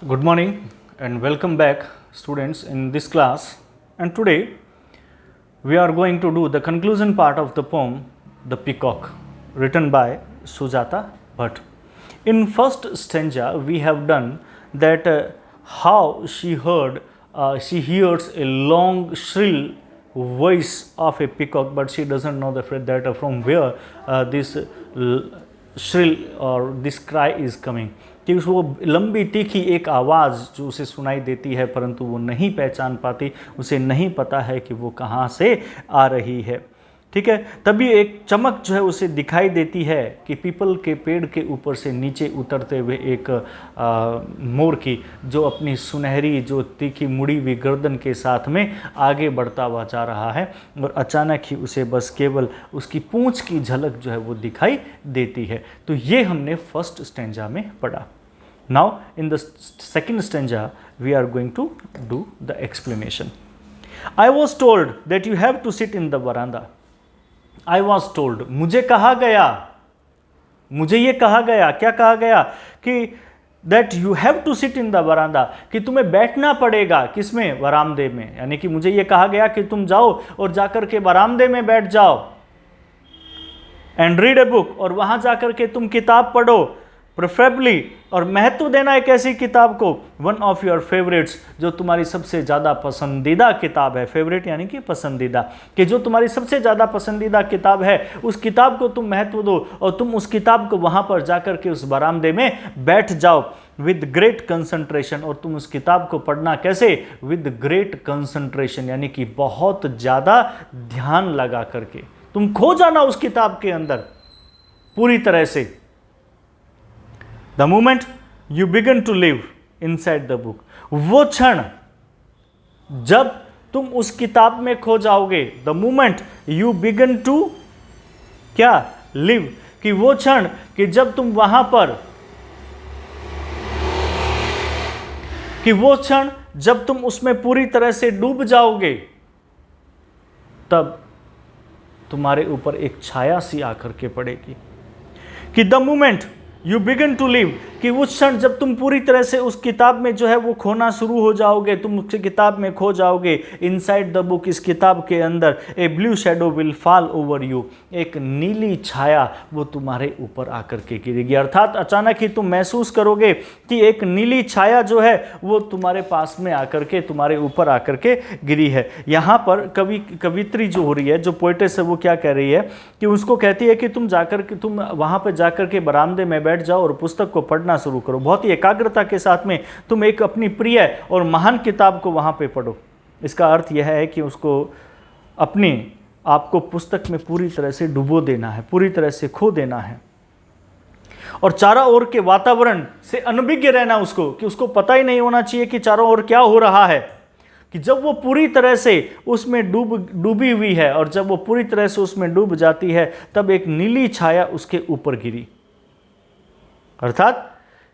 Good morning and welcome back, students, in this class. And today we are going to do the conclusion part of the poem The Peacock, written by Sujata Bhatt. In first stanza we have done that how she hears a long shrill voice of a peacock, but she doesn't know that from where this shrill or this cry is coming, कि वो लंबी तीखी एक आवाज़ जो उसे सुनाई देती है, परंतु वो नहीं पहचान पाती, उसे नहीं पता है कि वो कहाँ से आ रही है। ठीक है, तभी एक चमक जो है उसे दिखाई देती है कि पीपल के पेड़ के ऊपर से नीचे उतरते हुए एक मोर की, जो अपनी सुनहरी जो तीखी मुड़ी हुई गर्दन के साथ में आगे बढ़ता हुआ जा रहा है, और अचानक ही उसे बस केवल उसकी पूंछ की झलक जो है वो दिखाई देती है। तो ये हमने फर्स्ट स्टेंजा में पढ़ा। Now in the second stanza we are going to do the explanation. I was told that you have to sit in the veranda. I was told, मुझे कहा गया, मुझे ये कहा गया, क्या कहा गया कि that you have to sit in the veranda, कि तुम्हें बैठना पड़ेगा, किसमें, वरामदे में। यानी कि मुझे ये कहा गया कि तुम जाओ और जाकर के वरामदे में बैठ जाओ, एंड रीड ए बुक, और वहां जाकर के तुम किताब पढ़ो, प्रेफरेबली, और महत्व देना एक ऐसी किताब को, वन ऑफ योर फेवरेट्स, जो तुम्हारी सबसे ज़्यादा पसंदीदा किताब है। फेवरेट यानी कि पसंदीदा, कि जो तुम्हारी सबसे ज़्यादा पसंदीदा किताब है, उस किताब को तुम महत्व दो, और तुम उस किताब को वहाँ पर जाकर के उस बरामदे में बैठ जाओ विद ग्रेट कंसंट्रेशन। और तुम उस किताब को पढ़ना कैसे, विद ग्रेट कंसंट्रेशन, यानी कि बहुत ज़्यादा ध्यान लगा करके तुम खो जाना उस किताब के अंदर पूरी तरह से। The moment you begin to live inside the book, वो क्षण जब तुम उस किताब में खो जाओगे, the moment you begin to क्या live, कि वो क्षण कि जब तुम वहां पर, कि वो क्षण जब तुम उसमें पूरी तरह से डूब जाओगे, तब तुम्हारे ऊपर एक छाया सी आकर के पड़ेगी। कि the moment you begin to live, कि उस क्षण जब तुम पूरी तरह से उस किताब में जो है वो खोना शुरू हो जाओगे, तुम उस किताब में खो जाओगे, इनसाइड द बुक, इस किताब के अंदर, a blue shadow will fall over you, एक नीली छाया वो तुम्हारे ऊपर आकर के गिरेगी। अर्थात अचानक ही तुम महसूस करोगे कि एक नीली छाया जो है वो तुम्हारे पास में आकर के, तुम्हारे ऊपर आकर के गिरी है। यहाँ पर कवित्री जो हो रही है, जो पोइटेस है, वो क्या कह रही है कि उसको कहती है कि तुम जाकर के, तुम वहाँ पर जाकर के बरामदे में बैठ जाओ और पुस्तक को पढ़ना शुरू करो। बहुत ही एकाग्रता के साथ में तुम एक अपनी प्रिय और महान किताब को वहां पे पढ़ो। इसका अर्थ यह है कि उसको अपने आप को पुस्तक में पूरी तरह से डुबो देना है, पूरी तरह से खो देना है, और चारों ओर के वातावरण से अनभिज्ञ रहना उसको, कि उसको पता ही नहीं होना चाहिए कि चारों ओर क्या हो रहा है। कि जब वो पूरी तरह से उसमें डूबी हुई है, और जब वो पूरी तरह से उसमें डूब जाती है, तब एक नीली छाया उसके ऊपर गिरी। अर्थात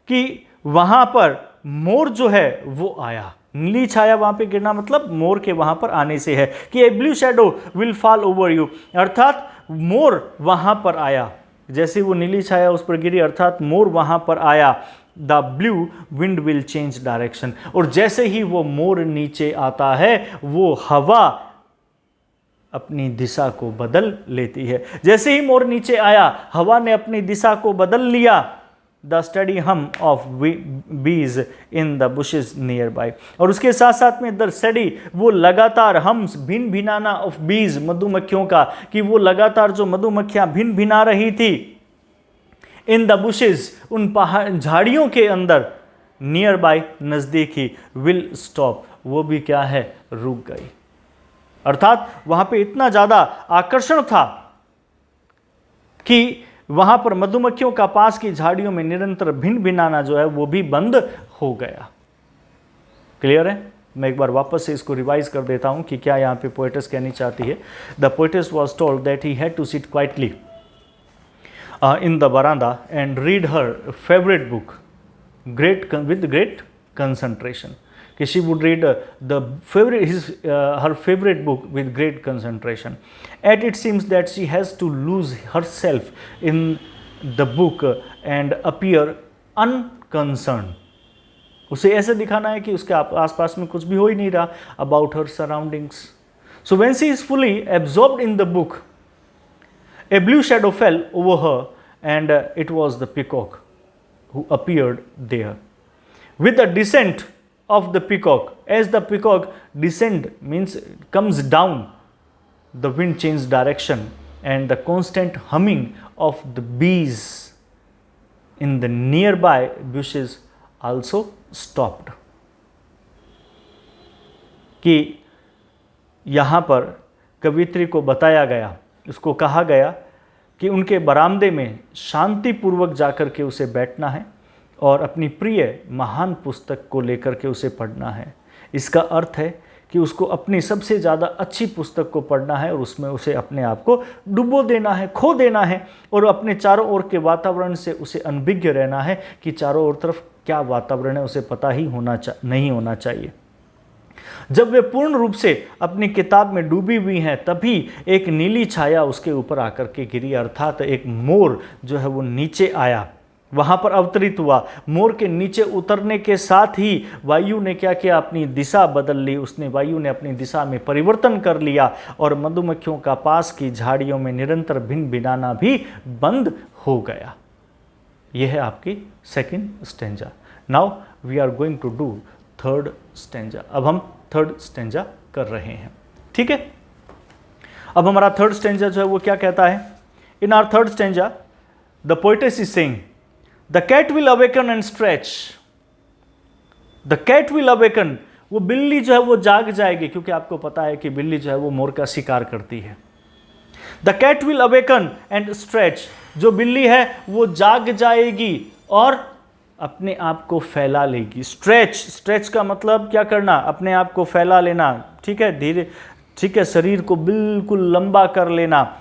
कि वहां पर मोर जो है वो आया। नीली छाया वहां पे गिरना मतलब मोर के वहां पर आने से है, कि a blue shadow will fall over you, अर्थात मोर वहां पर आया। जैसे वो नीली छाया उस पर गिरी, अर्थात मोर वहां पर आया। The blue wind will change direction, और जैसे ही वो मोर नीचे आता है, वो हवा अपनी दिशा को बदल लेती है। जैसे ही मोर नीचे आया, हवा ने अपनी दिशा को बदल लिया। द स्टडी हम ऑफ बीज in the bushes near by, और उसके साथ साथ में द स्टडी, वो लगातार हम भिन भिनाना ऑफ बीज, मधुमक्खियों का, कि वो लगातार जो मधुमक्खियां भिन भिना रही थी, इन द बुशेज, उन पहाड़ झाड़ियों के अंदर, नियर बाय, नजदीक ही, विल स्टॉप, वो भी क्या है, रुक गई। अर्थात वहां पे इतना ज्यादा आकर्षण था कि वहां पर मधुमक्खियों का पास की झाड़ियों में निरंतर भिन भिनाना जो है वो भी बंद हो गया। क्लियर है? मैं एक बार वापस से इसको रिवाइज कर देता हूं कि क्या यहां पे पोएटेस कहनी चाहती है। The poetess was told that he had to sit quietly in the veranda and read her favourite book with great concentration, कि she would read her favorite book with great concentration. Yet it seems that she has to lose herself in the book and appear unconcerned. उसे ऐसे दिखाना है कि उसके आसपास में कुछ भी हो ही नहीं रहा, about her surroundings. So when she is fully absorbed in the book, a blue shadow fell over her, and it was the peacock who appeared there. With the descent of the peacock, as the peacock descend means comes down, the wind changed direction, and the constant humming of the bees in the nearby bushes also stopped. कि यहाँ पर कवित्री को बताया गया, उसको कहा गया कि उनके बरामदे में शांतिपूर्वक जाकर के उसे बैठना है और अपनी प्रिय महान पुस्तक को लेकर के उसे पढ़ना है. इसका अर्थ है कि उसको अपनी सबसे ज़्यादा अच्छी पुस्तक को पढ़ना है और उसमें उसे अपने आप को डुबो देना है, खो देना है, और अपने चारों ओर के वातावरण से उसे अनभिज्ञ रहना है कि चारों ओर तरफ क्या वातावरण है उसे पता ही नहीं होना चाहिए. जब वे पूर्ण रूप से अपनी किताब में डूबी हुई हैं, तभी एक नीली छाया उसके ऊपर आकर के गिरी, अर्थात एक मोर जो है वो नीचे आया, वहाँ पर अवतरित हुआ. मोर के नीचे उतरने के साथ ही वायु ने क्या किया, अपनी दिशा बदल ली. वायु ने अपनी दिशा में परिवर्तन कर लिया और मधुमक्खियों का पास की झाड़ियों में निरंतर भिन भिनाना भी बंद हो गया. यह है आपकी second stanza. Now we are going to do third stanza. अब हम थर्ड स्टेंजा कर रहे हैं. ठीक है, अब हमारा थर्ड स्टेंजा जो है वो क्या कहता है. In our third stanza the poetess is saying the cat will awaken and stretch. The cat will awaken, वो बिल्ली जो है वो जाग जाएगी, क्योंकि आपको पता है कि बिल्ली जो है वो मोर का शिकार करती है. The cat will awaken and stretch, जो बिल्ली है वो जाग जाएगी और अपने आप को फैला लेगी. स्ट्रेच का मतलब क्या करना, अपने आप को फैला लेना. ठीक है, धीरे, ठीक है, शरीर को बिल्कुल लंबा कर लेना.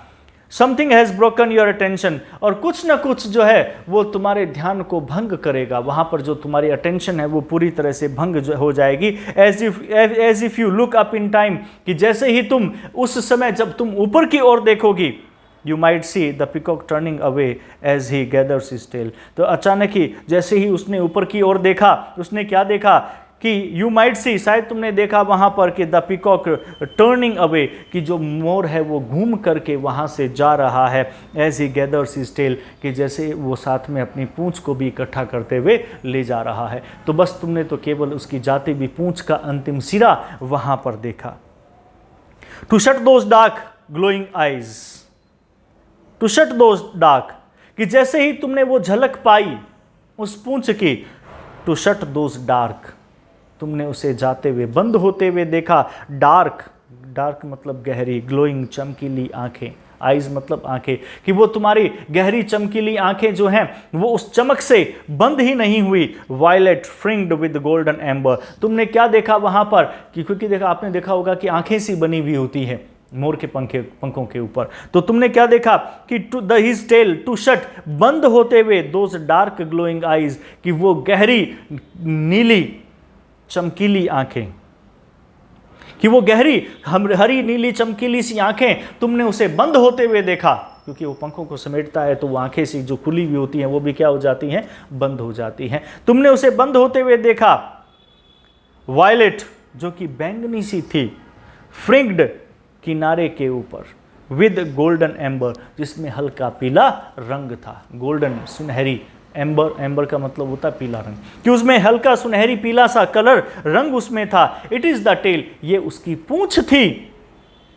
Something has broken your attention, और कुछ ना कुछ जो है वो तुम्हारे ध्यान को भंग करेगा. वहाँ पर जो तुम्हारी अटेंशन है वो पूरी तरह से भंग हो जाएगी. As if you look up in time, कि जैसे ही तुम उस समय जब तुम ऊपर की ओर देखोगी, You might see the peacock turning away as he gathers his tail. तो अचानक ही जैसे ही उसने ऊपर की ओर देखा, उसने क्या देखा कि you might see, शायद तुमने देखा वहाँ पर कि the peacock turning away, कि जो मोर है वो घूम करके वहाँ से जा रहा है. as he gathers his tail, कि जैसे वो साथ में अपनी पूंछ को भी इकट्ठा करते हुए ले जा रहा है. तो बस तुमने तो केवल उसकी जाती हुई पूंछ का अंतिम सिरा वहाँ पर देखा. To shut those dark glowing eyes, to shut those dark, कि जैसे ही तुमने वो झलक पाई उस पूंछ की, टू शट दोज डार्क, तुमने उसे जाते हुए, बंद होते हुए देखा. डार्क मतलब गहरी, ग्लोइंग चमकीली आंखें, आइज मतलब आंखें, कि वो तुम्हारी गहरी चमकीली आंखें जो हैं वो उस चमक से बंद ही नहीं हुई. वायलेट फ्रिंग्ड विद गोल्डन एम्बर, तुमने क्या देखा वहां पर, क्योंकि देखा, आपने देखा होगा कि आंखें सी बनी हुई होती है मोर के पंखों के ऊपर. तो तुमने क्या देखा कि to the his tail to shut, बंद होते हुए, दोज डार्क ग्लोइंग आईज, कि वो गहरी नीली चमकीली आंखें, कि वो गहरी हरी नीली चमकीली सी आंखें तुमने उसे बंद होते हुए देखा. क्योंकि वो पंखों को समेटता है तो वो आंखें सी जो खुली हुई होती हैं वो भी क्या हो जाती हैं, बंद हो जाती हैं. तुमने उसे बंद होते हुए देखा. वायलेट, जो कि बैंगनी सी थी, फ्रिंग्ड, किनारे के ऊपर, विद गोल्डन एम्बर, जिसमें हल्का पीला रंग था. गोल्डन सुनहरी, एम्बर का मतलब होता है पीला रंग, कि उसमें हल्का सुनहरी पीला सा कलर रंग उसमें था. इट इज द टेल, ये उसकी पूंछ थी,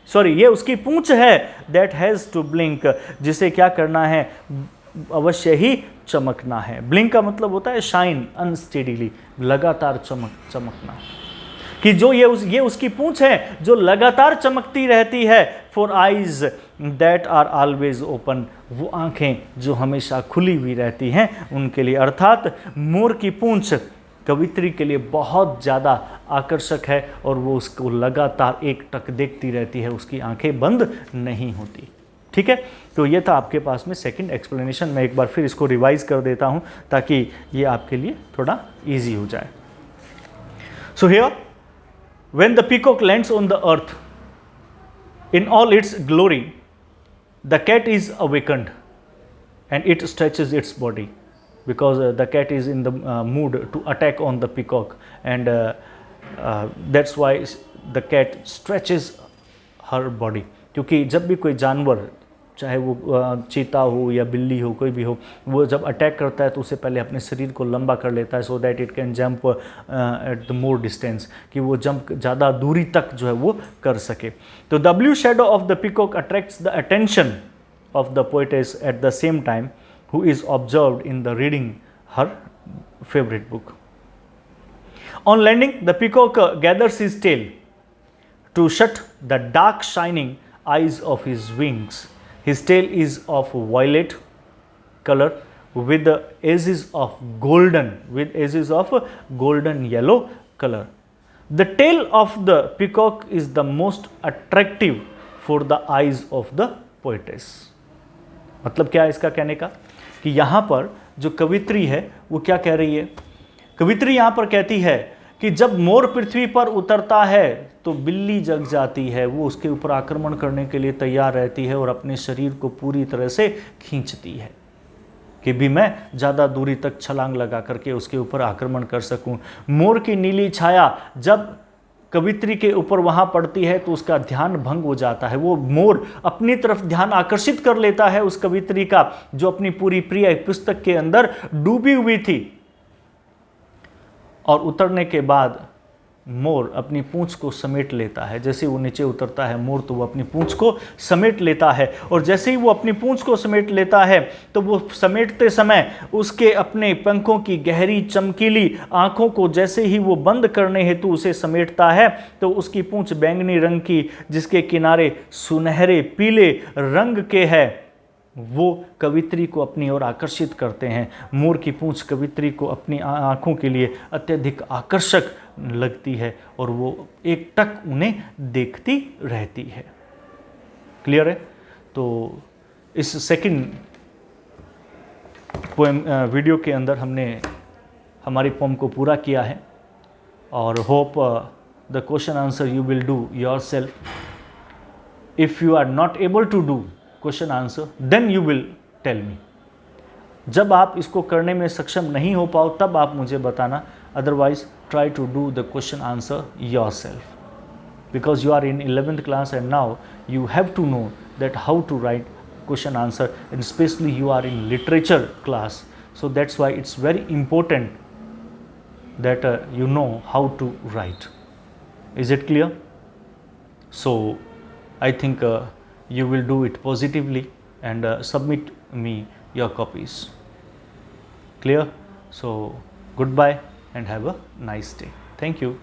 ये उसकी पूंछ है. दैट हैज टू ब्लिंक, जिसे क्या करना है, अवश्य ही चमकना है. ब्लिंक का मतलब होता है शाइन, अनस्टेडीली, लगातार चमकना, कि जो ये उसकी पूंछ है जो लगातार चमकती रहती है. For eyes that are always open, वो आंखें जो हमेशा खुली हुई रहती हैं उनके लिए. अर्थात मोर की पूंछ कवित्री के लिए बहुत ज़्यादा आकर्षक है और वो उसको लगातार एकटक देखती रहती है, उसकी आंखें बंद नहीं होती. ठीक है, तो ये था आपके पास में सेकंड एक्सप्लेनेशन. मैं एक बार फिर इसको रिवाइज कर देता हूँ ताकि ये आपके लिए थोड़ा ईजी हो जाए. So here, when the peacock lands on the earth in all its glory, the cat is awakened and it stretches its body. because the cat is in the mood to attack on the peacock, and that's why the cat stretches her body. क्योंकि जब भी कोई जानवर, चाहे वो चीता हो या बिल्ली हो, कोई भी हो, वो जब अटैक करता है तो उसे पहले अपने शरीर को लंबा कर लेता है, so that it can jump at the more distance, कि वो जंप ज़्यादा दूरी तक जो है वो कर सके. तो the blue shadow of the peacock attracts the attention of the poetess at the same time, who is observed in the reading her favorite book. On landing, the peacock gathers his tail to shut the dark shining eyes of his wings. His tail is of violet color with the edges of golden yellow color. The tail of the peacock is the most attractive for the eyes of the poetess. मतलब क्या है इसका कहने का, कि यहाँ पर जो कवित्री है वो क्या कह रही है. कवित्री यहाँ पर कहती है कि जब मोर पृथ्वी पर उतरता है तो बिल्ली जग जाती है, वो उसके ऊपर आक्रमण करने के लिए तैयार रहती है और अपने शरीर को पूरी तरह से खींचती है कि भी मैं ज़्यादा दूरी तक छलांग लगा करके उसके ऊपर आक्रमण कर सकूं. मोर की नीली छाया जब कवित्री के ऊपर वहां पड़ती है तो उसका ध्यान भंग हो जाता है. वो मोर अपनी तरफ ध्यान आकर्षित कर लेता है उस कवित्री का, जो अपनी पूरी प्रिय पुस्तक के अंदर डूबी हुई थी. और उतरने के बाद मोर अपनी पूंछ को समेट लेता है. जैसे वो नीचे उतरता है मोर, तो वो अपनी पूंछ को समेट लेता है, और जैसे ही वो अपनी पूंछ को समेट लेता है तो वो समेटते समय उसके अपने पंखों की गहरी चमकीली आंखों को जैसे ही वो बंद करने हेतु उसे समेटता है, तो उसकी पूंछ बैंगनी रंग की, जिसके किनारे सुनहरे पीले रंग के है, वो कवित्री को अपनी ओर आकर्षित करते हैं. मोर की पूंछ कवित्री को अपनी आंखों के लिए अत्यधिक आकर्षक लगती है और वो एक टक उन्हें देखती रहती है. क्लियर है. तो इस सेकंड पोएम वीडियो के अंदर हमने हमारी पोएम को पूरा किया है, और hope the question answer you will do yourself. If you are not able to do question answer, then you will tell me. जब आप इसको करने में सक्षम नहीं हो पाओ तब आप मुझे बताना. Otherwise try to do the question answer yourself, because you are in 11th class and now you have to know that how to write question answer, and especially you are in literature class, so that's why it's very important that you know how to write. Is it clear? So I think you will do it positively and submit me your copies. Clear? So goodbye and have a nice day. Thank you.